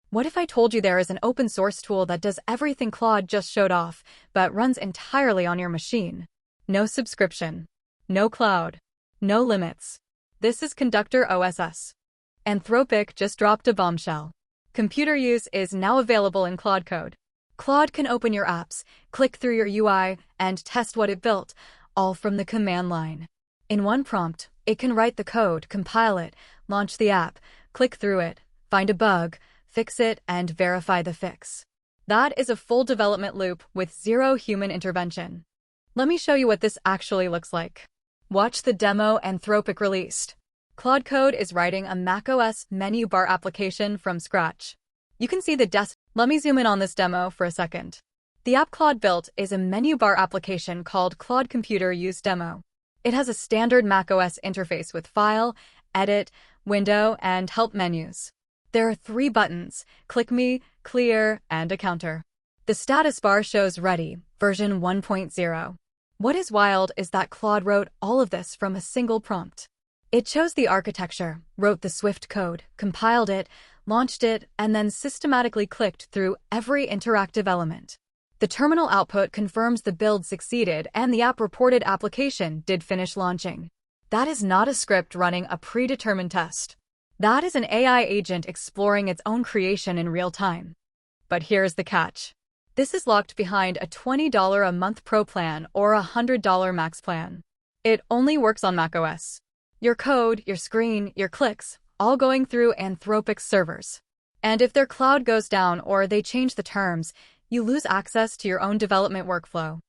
What if I told you there is an open source tool that does everything Claude just showed off, but runs entirely on your machine? No subscription. No cloud. No limits. This is Conductor OSS. Anthropic just dropped a bombshell. Computer use is now available in Claude Code. Claude can open your apps, click through your UI, and test what it built, all from the command line. In one prompt, it can write the code, compile it, launch the app, click through it, find a bug, fix it, and verify the fix. That is a full development loop with zero human intervention. Let me show you what this actually looks like. Watch the demo Anthropic released. Claude Code is writing a macOS menu bar application from scratch. You can see the desk. Let me zoom in on this demo for a second. The app Claude built is a menu bar application called Claude Computer Use Demo. It has a standard macOS interface with File, Edit, Window, and Help menus. There are 3 buttons: Click Me, Clear, and a counter. The status bar shows Ready, version 1.0. What is wild is that Claude wrote all of this from a single prompt. It chose the architecture, wrote the Swift code, compiled it, launched it, and then systematically clicked through every interactive element. The terminal output confirms the build succeeded and the app-reported application did finish launching. That is not a script running a predetermined test. That is an AI agent exploring its own creation in real time. But here's the catch. This is locked behind a $20 a month Pro plan or a $100 Max plan. It only works on macOS. Your code, your screen, your clicks, all going through Anthropic's servers. And if their cloud goes down or they change the terms, you lose access to your own development workflow.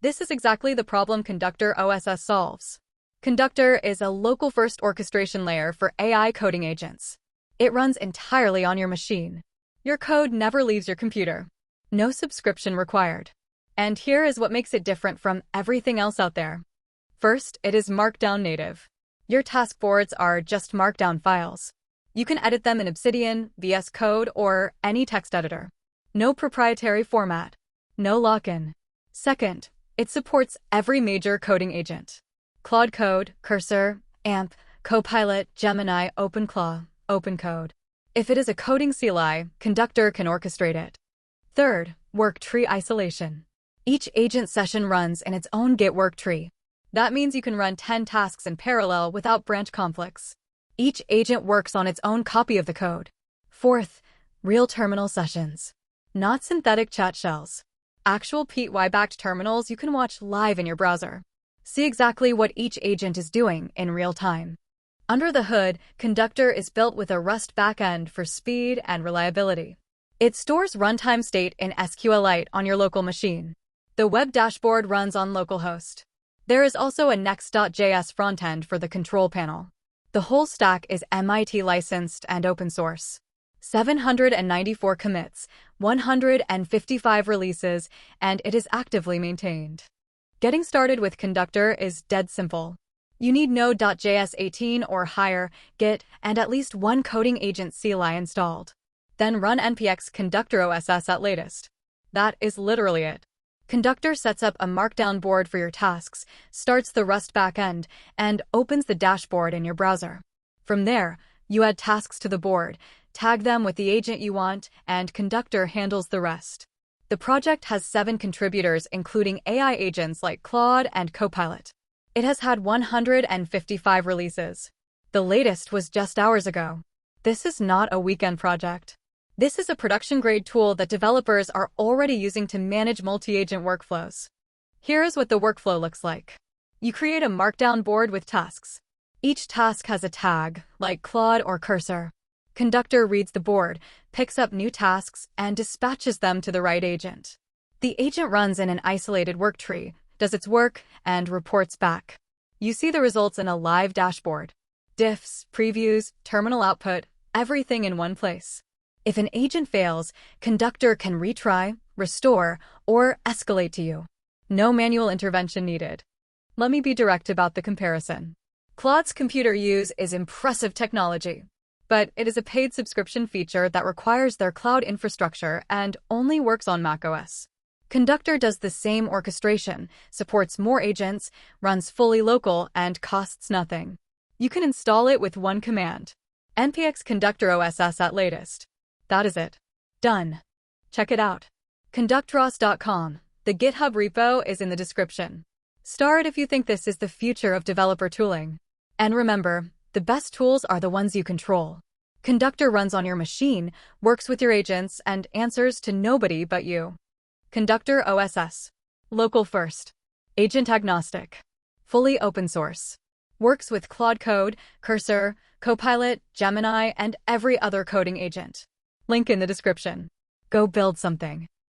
This is exactly the problem Conductor OSS solves. Conductor is a local-first orchestration layer for AI coding agents. It runs entirely on your machine. Your code never leaves your computer. No subscription required. And here is what makes it different from everything else out there. First, it is Markdown native. Your task boards are just Markdown files. You can edit them in Obsidian, VS Code, or any text editor. No proprietary format. No lock-in. Second, it supports every major coding agent. Claude Code, Cursor, AMP, Copilot, Gemini, OpenClaw, OpenCode. If it is a coding CLI, Conductor can orchestrate it. Third, work tree isolation. Each agent session runs in its own Git work tree. That means you can run 10 tasks in parallel without branch conflicts. Each agent works on its own copy of the code. Fourth, real terminal sessions. Not synthetic chat shells. Actual PY-backed terminals you can watch live in your browser. See exactly what each agent is doing in real time. Under the hood, Conductor is built with a Rust backend for speed and reliability. It stores runtime state in SQLite on your local machine. The web dashboard runs on localhost. There is also a Next.js frontend for the control panel. The whole stack is MIT licensed and open source. 794 commits, 155 releases, and it is actively maintained. Getting started with Conductor is dead simple. You need Node.js 18 or higher, Git, and at least one coding agent CLI installed. Then run npx Conductor OSS at latest. That is literally it. Conductor sets up a Markdown board for your tasks, starts the Rust backend, and opens the dashboard in your browser. From there, you add tasks to the board, tag them with the agent you want, and Conductor handles the rest. The project has 7 contributors, including AI agents like Claude and Copilot. It has had 155 releases. The latest was just hours ago. This is not a weekend project. This is a production-grade tool that developers are already using to manage multi-agent workflows. Here is what the workflow looks like. You create a Markdown board with tasks. Each task has a tag, like Claude or Cursor. Conductor reads the board, picks up new tasks, and dispatches them to the right agent. The agent runs in an isolated work tree, does its work, and reports back. You see the results in a live dashboard. Diffs, previews, terminal output, everything in one place. If an agent fails, Conductor can retry, restore, or escalate to you. No manual intervention needed. Let me be direct about the comparison. Claude's computer use is impressive technology, but it is a paid subscription feature that requires their cloud infrastructure and only works on macOS. Conductor does the same orchestration, supports more agents, runs fully local, and costs nothing. You can install it with one command. npx Conductor OSS at latest. That is it. Done. Check it out. ConductROS.com. The GitHub repo is in the description. Start if you think this is the future of developer tooling. And remember, the best tools are the ones you control. Conductor runs on your machine, works with your agents, and answers to nobody but you. Conductor OSS. Local first. Agent agnostic. Fully open source. Works with Claude Code, Cursor, Copilot, Gemini, and every other coding agent. Link in the description. Go build something.